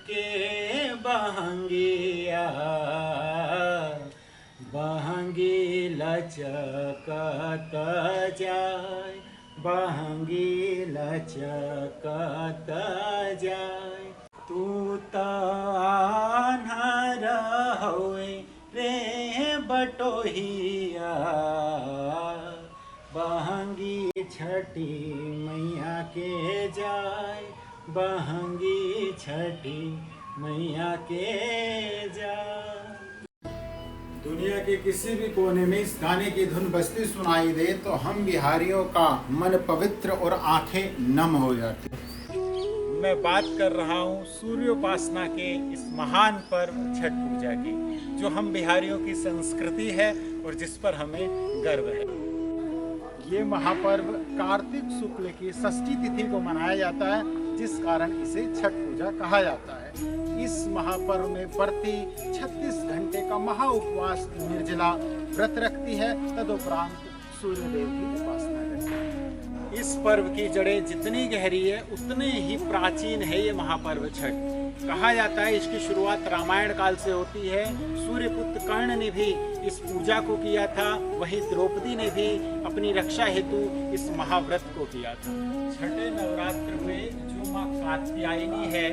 के बहंगिया बहंगी लचकत जाय, बहंगी लचकत जाय। तू त आन्हर होए रे बटोहिया, बहंगी छठी मैया के जाय, बहंगी छठी मैया के जाय। दुनिया के किसी भी कोने में इस गाने की धुन बजती सुनाई दे तो हम बिहारियों का मन पवित्र और आंखें नम हो जाती। मैं बात कर रहा हूँ सूर्योपासना के इस महान पर्व छठ पूजा की, जो हम बिहारियों की संस्कृति है और जिस पर हमें गर्व है। ये महापर्व कार्तिक शुक्ल की षष्ठी तिथि को मनाया जाता है, जिस कारण इसे छठ पूजा कहा जाता है। इस महापर्व में व्रती 36 घंटे का महा उपवास निर्जला व्रत रखती है, तदुपरांत सूर्यदेव की उपासना करती है। इस पर्व की जड़ें जितनी गहरी है उतने ही प्राचीन है ये महापर्व छठ। कहा जाता है इसकी शुरुआत रामायण काल से होती है। सूर्यपुत्र कर्ण ने भी इस पूजा को किया था, वहीं द्रौपदी ने भी अपनी रक्षा हेतु इस महाव्रत को किया था। छठे नवरात्र में जो माँ कात्यायनी है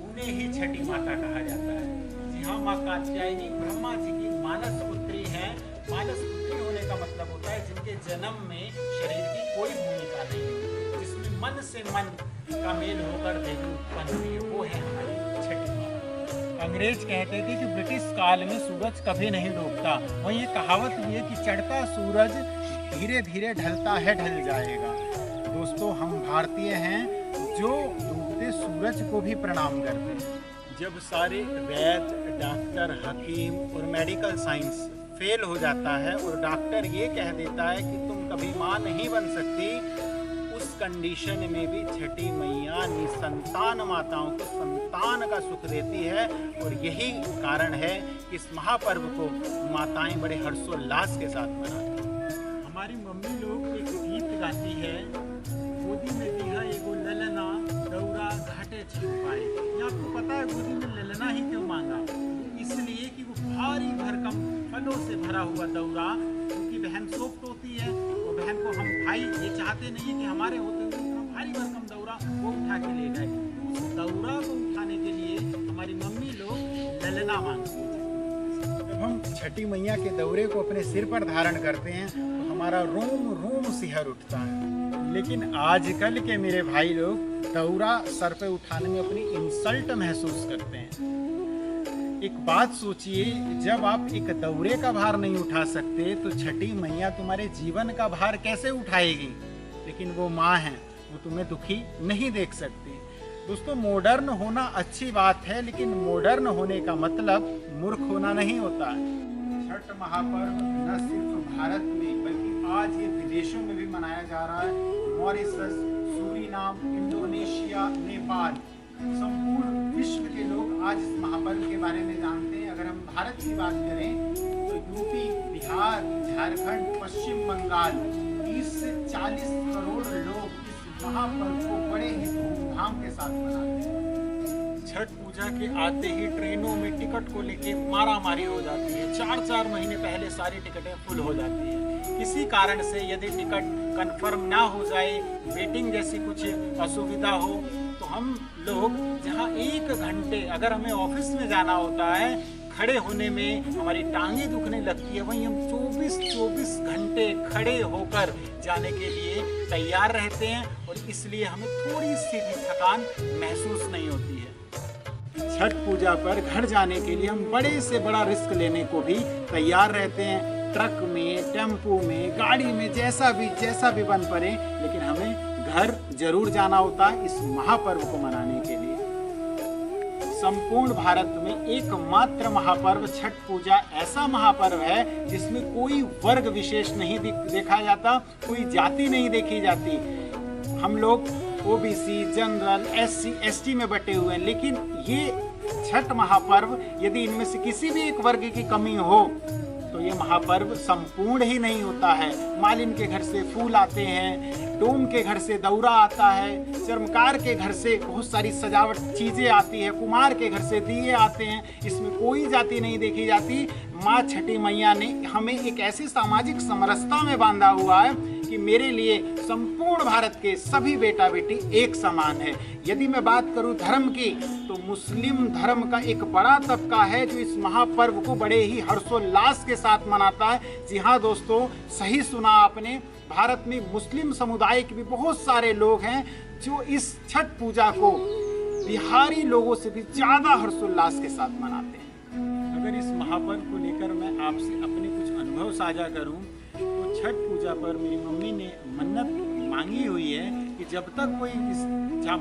उन्हें ही छठी माता कहा जाता है। जी हाँ, माँ कात्यायनी ब्रह्मा जी की मानस पुत्री है। मानस पुत्री होने का मतलब होता है जिनके जन्म में शरीर की कोई भूमिका नहीं है, जिसमें मन से मन का मेल होकर देवी उत्पन्न हुई है, वो है हमारी छठी माता। अंग्रेज कहते थे कि ब्रिटिश काल में सूरज कभी नहीं डूबता। वहीं ये कहावत भी है कि चढ़ता सूरज धीरे धीरे ढलता है, ढल जाएगा। दोस्तों, हम भारतीय हैं जो डूबते सूरज को भी प्रणाम करते हैं। जब सारे वैद, डॉक्टर, हकीम और मेडिकल साइंस फेल हो जाता है और डॉक्टर ये कह देता है कि तुम कभी माँ नहीं बन सकती, उस कंडीशन में भी छठी मैया निसंतान माताओं को संतान का सुख देती है। और यही कारण है कि इस महापर्व को माताएं बड़े हर्षोल्लास के साथ मनाती हैं। हमारी मम्मी लोग एक गीत गाती है, गोदी में दिया एगो ललना दौरा घाटे छिप पाए। ये आपको पता है गोदी में ललना ही क्यों मांगा? इसलिए कि वो भारी भरकम फलों से भरा हुआ दौरा, क्योंकि बहन सोफ्ट होती है और बहन को हम भाई ये चाहते नहीं है कि हमारे होते हुए इतना भारी भरकम दौरा वो उठा के ले जाए। तो उस दौरा को उठाने के लिए हमारी मम्मी लोग ललना मांगती है। जब हम छठी मैया के दौरे को अपने सिर पर धारण करते हैं तो हमारा रोम रोम सिहर उठता है। लेकिन आजकल के मेरे भाई लोग दौरा सर पे उठाने में अपनी इंसल्ट महसूस करते हैं। एक बात सोचिए, जब आप एक दौरे का भार नहीं उठा सकते तो छठी मैया तुम्हारे जीवन का भार कैसे उठाएगी? लेकिन वो माँ है, वो तुम्हें दुखी नहीं देख सकती। दोस्तों, मॉडर्न होना अच्छी बात है, लेकिन मॉडर्न होने का मतलब मूर्ख होना नहीं होता है। छठ महापर्व न सिर्फ भारत में बल्कि आज ये विदेशों में भी मनाया जा रहा है। मॉरिशस, सूरीनाम, इंडोनेशिया, नेपाल, संपूर्ण विश्व के लोग आज इस महापर्व के बारे में जानते हैं। अगर हम भारत की बात करें तो यूपी, बिहार, झारखंड, पश्चिम बंगाल 30 से 40 करोड़ लोग इस महापर्व को बड़े ही धूमधाम के साथ मनाते हैं। छठ पूजा के आते ही ट्रेनों में टिकट को लेके मारामारी हो जाती है। 4-4 महीने पहले सारी टिकटें फुल हो जाती है। किसी कारण से यदि टिकट कंफर्म ना हो जाए, वेटिंग जैसी कुछ असुविधा हो, तो हम लोग जहां 1 घंटे अगर हमें ऑफिस में जाना होता है, खड़े होने में हमारी टांगें दुखने लगती है, वहीं हम 24 घंटे खड़े होकर जाने के लिए तैयार रहते हैं और इसलिए हमें थोड़ी सी भी थकान महसूस नहीं होती है। छठ पूजा पर घर जाने के लिए हम बड़े से बड़ा रिस्क लेने को भी तैयार रहते हैं। ट्रक में, टेम्पो में, गाड़ी में, जैसा भी बन पड़े, लेकिन हमें घर जरूर जाना होता है इस महापर्व को मनाने के लिए। संपूर्ण भारत में एकमात्र महापर्व छठ पूजा ऐसा महापर्व है जिसमें कोई वर्ग विशेष नहीं देखा जाता, कोई जाति नहीं देखी जाती। हम लोग ओबीसी, जनरल, एससी, एसटी में बटे हुए हैं, लेकिन ये छठ महापर्व यदि इनमें से किसी भी एक वर्ग की कमी हो तो ये महापर्व संपूर्ण ही नहीं होता है। मालिन के घर से फूल आते हैं, डोम के घर से दौरा आता है, चर्मकार के घर से बहुत सारी सजावट चीज़ें आती है, कुम्हार के घर से दिए आते हैं। इसमें कोई जाति नहीं देखी जाती। माँ छठी मैया ने हमें एक ऐसी सामाजिक समरसता में बांधा हुआ है कि मेरे लिए संपूर्ण भारत के सभी बेटा बेटी एक समान है। यदि मैं बात करूं धर्म की, तो मुस्लिम धर्म का एक बड़ा तबका है जो इस महापर्व को बड़े ही हर्षोल्लास के साथ मनाता है। जी हाँ दोस्तों, सही सुना आपने। भारत में मुस्लिम समुदाय के भी बहुत सारे लोग हैं जो इस छठ पूजा को बिहारी लोगों से भी ज़्यादा हर्षोल्लास के साथ मनाते हैं। अगर इस महापर्व को लेकर मैं आपसे अपने कुछ अनुभव साझा करूं, तो छठ पूजा पर मेरी मम्मी ने मन्नत मांगी हुई है कि जब तक कोई इस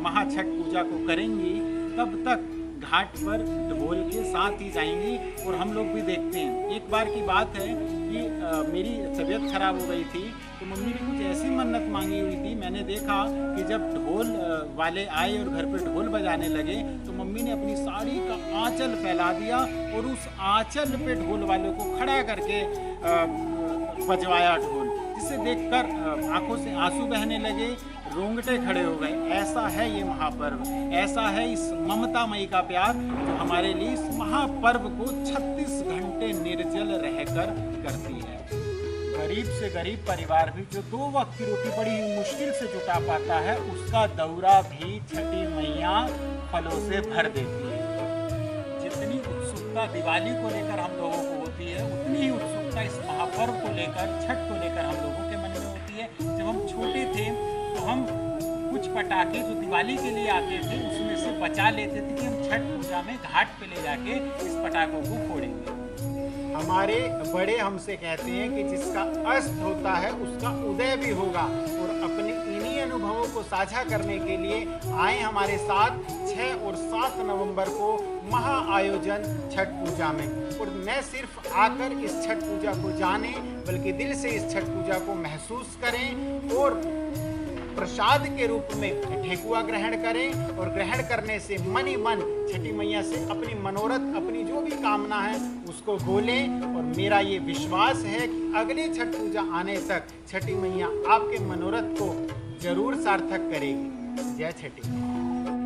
महा छठ पूजा को करेंगी तब तक घाट पर ढोल के साथ ही जाएंगी। और हम लोग भी देखते हैं। एक बार की बात है कि मेरी तबीयत खराब हो गई थी, तो मम्मी ने कुछ ऐसी मन्नत मांगी हुई थी। मैंने देखा कि जब ढोल वाले आए और घर पे ढोल बजाने लगे, तो मम्मी ने अपनी साड़ी का आंचल फैला दिया और उस आंचल पे ढोल वाले को खड़ा करके बजवाया ढोल, जिसे देखकर आंखों से आंसू बहने लगे, रोंगटे खड़े हो गए। ऐसा है ये महापर्व, ऐसा है इस ममतामयी का प्यार जो हमारे लिए इस महापर्व को 36 घंटे निर्जल रहकर करती है। गरीब से गरीब परिवार भी जो 2 वक्त की रोटी बड़ी ही मुश्किल से जुटा पाता है, उसका दौरा भी छठी मैया फलों से भर देती है। जितनी उत्सुकता दिवाली को लेकर हम लोगों को होती है, उतनी ही उत्सुकता इस महापर्व को लेकर, छठ को लेकर हम लोगों के मन में होती है। जब हम छोटे थे तो हम कुछ पटाखे जो दिवाली के लिए आते थे उसमें से बचा लेते थे कि हम छठ पूजा में घाट पे ले जाके इस पटाखों को फोड़ेंगे। हमारे बड़े हमसे कहते हैं कि जिसका अस्त होता है उसका उदय भी होगा। और अपने इन्हीं अनुभवों को साझा करने के लिए आए हमारे साथ 6 और 7 नवंबर को महा आयोजन छठ पूजा में। और न सिर्फ आकर इस छठ पूजा को जाने, बल्कि दिल से इस छठ पूजा को महसूस करें और प्रसाद के रूप में ठेकुआ ग्रहण करें। और ग्रहण करने से मन ही मन छठी मैया से अपनी मनोरथ, अपनी जो भी कामना है उसको बोलें। और मेरा ये विश्वास है कि अगले छठ पूजा आने तक छठी मैया आपके मनोरथ को जरूर सार्थक करेगी। जय छठी।